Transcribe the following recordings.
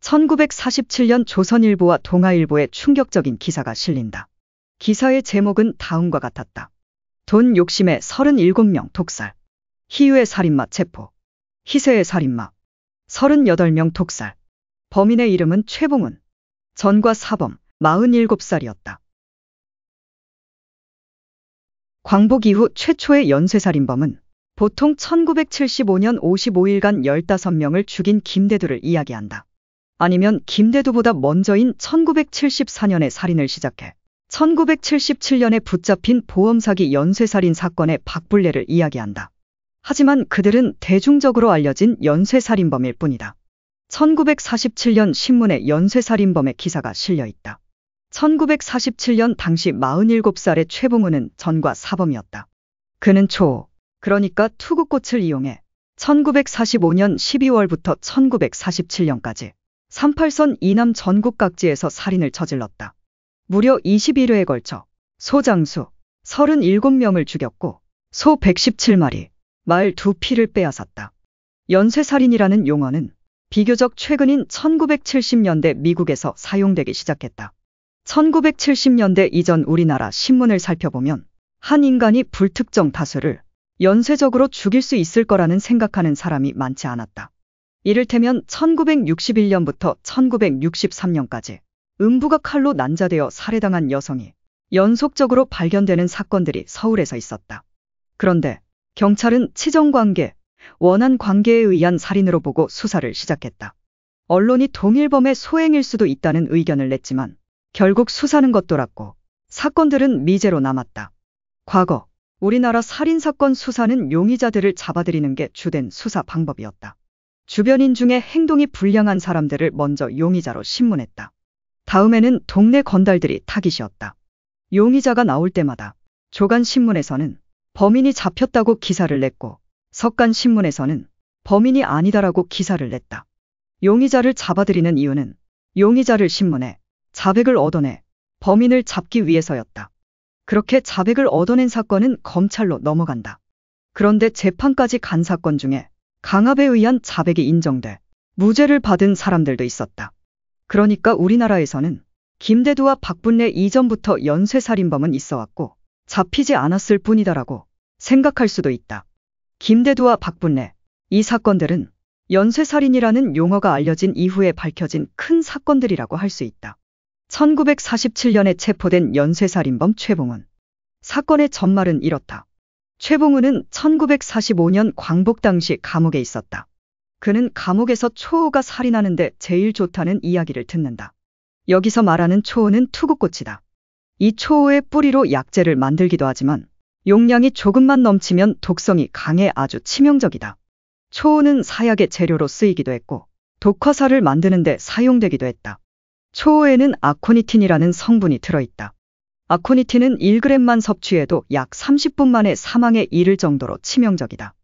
1947년 조선일보와 동아일보에 충격적인 기사가 실린다. 기사의 제목은 다음과 같았다. 돈 욕심에 37명 독살. 희유의 살인마 체포. 희세의 살인마. 38명 독살. 범인의 이름은 최봉훈. 전과 사범 47살이었다. 광복 이후 최초의 연쇄살인범은 보통 1975년 55일간 15명을 죽인 김대두를 이야기한다. 아니면 김대두보다 먼저인 1974년에 살인을 시작해 1977년에 붙잡힌 보험사기 연쇄살인 사건의 박불례를 이야기한다. 하지만 그들은 대중적으로 알려진 연쇄살인범일 뿐이다. 1947년 신문에 연쇄살인범의 기사가 실려 있다. 1947년 당시 47살의 최봉훈은 전과 사범이었다. 그는 초, 그러니까 투구꽃을 이용해 1945년 12월부터 1947년까지 38선 이남 전국 각지에서 살인을 저질렀다. 무려 21회에 걸쳐 소 장수 37명을 죽였고 소 117마리, 말 2피를 빼앗았다. 연쇄살인이라는 용어는 비교적 최근인 1970년대 미국에서 사용되기 시작했다. 1970년대 이전 우리나라 신문을 살펴보면 한 인간이 불특정 다수를 연쇄적으로 죽일 수 있을 거라는 생각하는 사람이 많지 않았다. 이를테면 1961년부터 1963년까지 음부가 칼로 난자되어 살해당한 여성이 연속적으로 발견되는 사건들이 서울에서 있었다. 그런데 경찰은 치정관계, 원한관계에 의한 살인으로 보고 수사를 시작했다. 언론이 동일범의 소행일 수도 있다는 의견을 냈지만 결국 수사는 겉돌았고 사건들은 미제로 남았다. 과거 우리나라 살인사건 수사는 용의자들을 잡아들이는 게 주된 수사 방법이었다. 주변인 중에 행동이 불량한 사람들을 먼저 용의자로 신문했다. 다음에는 동네 건달들이 타깃이었다. 용의자가 나올 때마다 조간신문에서는 범인이 잡혔다고 기사를 냈고 석간신문에서는 범인이 아니다라고 기사를 냈다. 용의자를 잡아들이는 이유는 용의자를 신문해 자백을 얻어내 범인을 잡기 위해서였다. 그렇게 자백을 얻어낸 사건은 검찰로 넘어간다. 그런데 재판까지 간 사건 중에 강압에 의한 자백이 인정돼 무죄를 받은 사람들도 있었다. 그러니까 우리나라에서는 김대두와 박분례 이전부터 연쇄살인범은 있어왔고 잡히지 않았을 뿐이다라고 생각할 수도 있다. 김대두와 박분례, 이 사건들은 연쇄살인이라는 용어가 알려진 이후에 밝혀진 큰 사건들이라고 할 수 있다. 1947년에 체포된 연쇄살인범 최봉훈. 사건의 전말은 이렇다. 최봉훈은 1945년 광복 당시 감옥에 있었다. 그는 감옥에서 초호가 살인하는데 제일 좋다는 이야기를 듣는다. 여기서 말하는 초호는 투구꽃이다. 이 초호의 뿌리로 약재를 만들기도 하지만 용량이 조금만 넘치면 독성이 강해 아주 치명적이다. 초호는 사약의 재료로 쓰이기도 했고 독화살을 만드는데 사용되기도 했다. 초호에는 아코니틴이라는 성분이 들어있다. 아코니틴은 1g만 섭취해도 약 30분 만에 사망에 이를 정도로 치명적이다.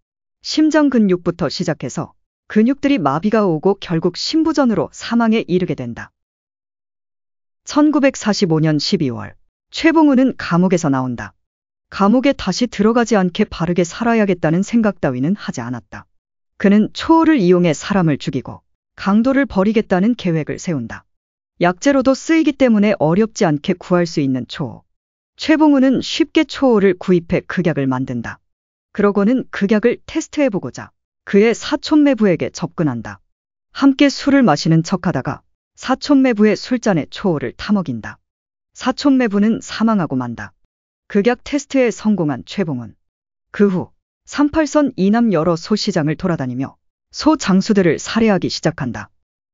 심장 근육부터 시작해서 근육들이 마비가 오고 결국 심부전으로 사망에 이르게 된다. 1945년 12월 최봉훈은 감옥에서 나온다. 감옥에 다시 들어가지 않게 바르게 살아야겠다는 생각 따위는 하지 않았다. 그는 초호를 이용해 사람을 죽이고 강도를 버리겠다는 계획을 세운다. 약재로도 쓰이기 때문에 어렵지 않게 구할 수 있는 초호. 최봉훈은 쉽게 초호를 구입해 극약을 만든다. 그러고는 극약을 테스트해보고자 그의 사촌매부에게 접근한다. 함께 술을 마시는 척하다가 사촌매부의 술잔에 초호를 타먹인다. 사촌매부는 사망하고 만다. 극약 테스트에 성공한 최봉훈. 그 후 38선 이남 여러 소시장을 돌아다니며 소 장수들을 살해하기 시작한다.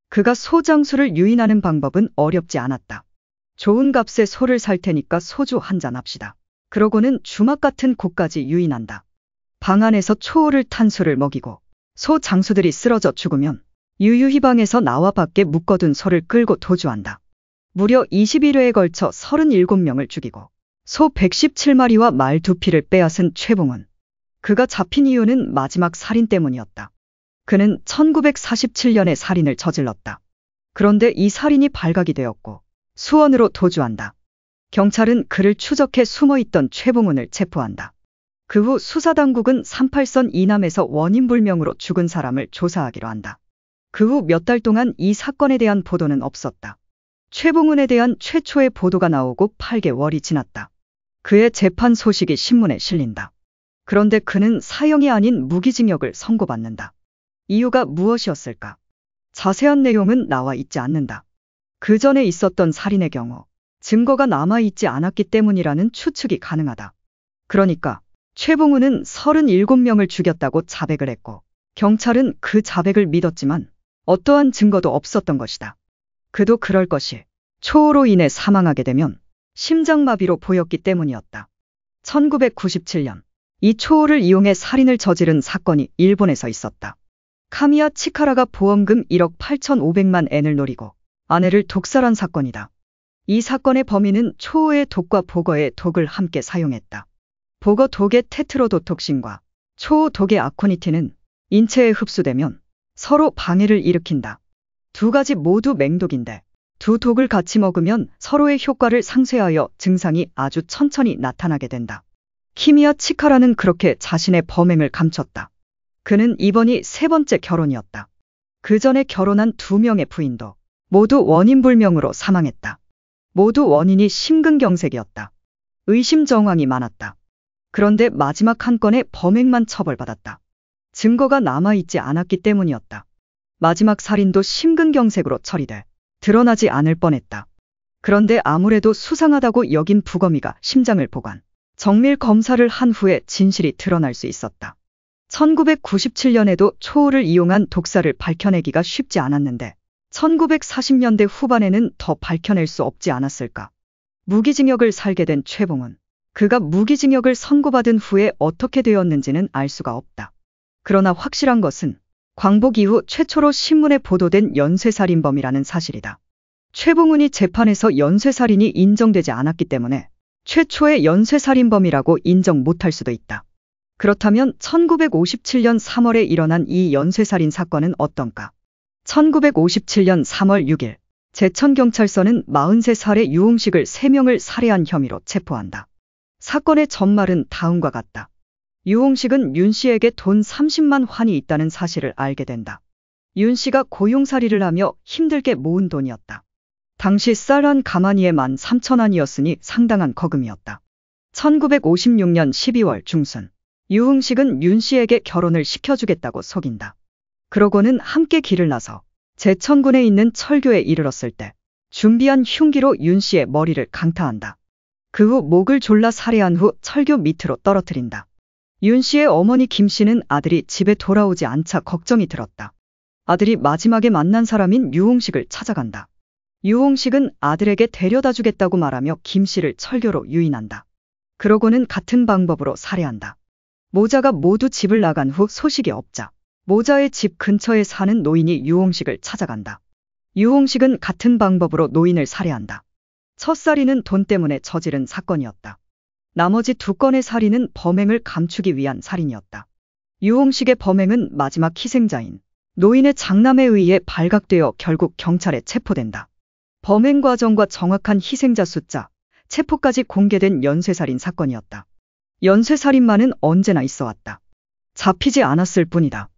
그가 소 장수를 유인하는 방법은 어렵지 않았다. 좋은 값에 소를 살 테니까 소주 한잔 합시다. 그러고는 주막 같은 곳까지 유인한다. 방 안에서 초호를 탄 소를 먹이고 소 장수들이 쓰러져 죽으면 유유히 방에서 나와 밖에 묶어둔 소를 끌고 도주한다. 무려 21회에 걸쳐 37명을 죽이고 소 117마리와 말 2피를 빼앗은 최봉훈. 그가 잡힌 이유는 마지막 살인 때문이었다. 그는 1947년에 살인을 저질렀다. 그런데 이 살인이 발각이 되었고 수원으로 도주한다. 경찰은 그를 추적해 숨어있던 최봉훈을 체포한다. 그 후 수사당국은 38선 이남에서 원인불명으로 죽은 사람을 조사하기로 한다. 그 후 몇 달 동안 이 사건에 대한 보도는 없었다. 최봉훈에 대한 최초의 보도가 나오고 8개월이 지났다. 그의 재판 소식이 신문에 실린다. 그런데 그는 사형이 아닌 무기징역을 선고받는다. 이유가 무엇이었을까? 자세한 내용은 나와 있지 않는다. 그 전에 있었던 살인의 경우 증거가 남아있지 않았기 때문이라는 추측이 가능하다. 그러니까 최봉훈은 37명을 죽였다고 자백을 했고 경찰은 그 자백을 믿었지만 어떠한 증거도 없었던 것이다. 그도 그럴 것이 초호로 인해 사망하게 되면 심장마비로 보였기 때문이었다. 1997년 이 초호를 이용해 살인을 저지른 사건이 일본에서 있었다. 카미야 치카라가 보험금 1억 8,500만 엔을 노리고 아내를 독살한 사건이다. 이 사건의 범인은 초호의 독과 보거의 독을 함께 사용했다. 보거 독의 테트로도톡신과 초호 독의 아코니틴은 인체에 흡수되면 서로 방해를 일으킨다. 두 가지 모두 맹독인데 두 독을 같이 먹으면 서로의 효과를 상쇄하여 증상이 아주 천천히 나타나게 된다. 키미야 치카라는 그렇게 자신의 범행을 감췄다. 그는 이번이 세 번째 결혼이었다. 그 전에 결혼한 2명의 부인도 모두 원인불명으로 사망했다. 모두 원인이 심근경색이었다. 의심 정황이 많았다. 그런데 마지막 한 건의 범행만 처벌받았다. 증거가 남아있지 않았기 때문이었다. 마지막 살인도 심근경색으로 처리돼 드러나지 않을 뻔했다. 그런데 아무래도 수상하다고 여긴 부검이가 심장을 보관, 정밀 검사를 한 후에 진실이 드러날 수 있었다. 1997년에도 초호를 이용한 독사를 밝혀내기가 쉽지 않았는데 1940년대 후반에는 더 밝혀낼 수 없지 않았을까. 무기징역을 살게 된 최봉훈. 그가 무기징역을 선고받은 후에 어떻게 되었는지는 알 수가 없다. 그러나 확실한 것은 광복 이후 최초로 신문에 보도된 연쇄살인범이라는 사실이다. 최봉훈이 재판에서 연쇄살인이 인정되지 않았기 때문에 최초의 연쇄살인범이라고 인정 못할 수도 있다. 그렇다면 1957년 3월에 일어난 이 연쇄살인 사건은 어떤가? 1957년 3월 6일 제천경찰서는 43살의 유홍식을 3명을 살해한 혐의로 체포한다. 사건의 전말은 다음과 같다. 유홍식은 윤 씨에게 돈 30만 환이 있다는 사실을 알게 된다. 윤 씨가 고용살이를 하며 힘들게 모은 돈이었다. 당시 쌀 한 가마니에 13,000원이었으니 상당한 거금이었다. 1956년 12월 중순 유흥식은 윤 씨에게 결혼을 시켜주겠다고 속인다. 그러고는 함께 길을 나서 제천군에 있는 철교에 이르렀을 때 준비한 흉기로 윤 씨의 머리를 강타한다. 그 후 목을 졸라 살해한 후 철교 밑으로 떨어뜨린다. 윤 씨의 어머니 김 씨는 아들이 집에 돌아오지 않자 걱정이 들었다. 아들이 마지막에 만난 사람인 유홍식을 찾아간다. 유홍식은 아들에게 데려다 주겠다고 말하며 김 씨를 철교로 유인한다. 그러고는 같은 방법으로 살해한다. 모자가 모두 집을 나간 후 소식이 없자 모자의 집 근처에 사는 노인이 유홍식을 찾아간다. 유홍식은 같은 방법으로 노인을 살해한다. 첫 살인은 돈 때문에 저지른 사건이었다. 나머지 2건의 살인은 범행을 감추기 위한 살인이었다. 유홍식의 범행은 마지막 희생자인 노인의 장남에 의해 발각되어 결국 경찰에 체포된다. 범행 과정과 정확한 희생자 숫자, 체포까지 공개된 연쇄살인 사건이었다. 연쇄살인마는 언제나 있어왔다. 잡히지 않았을 뿐이다.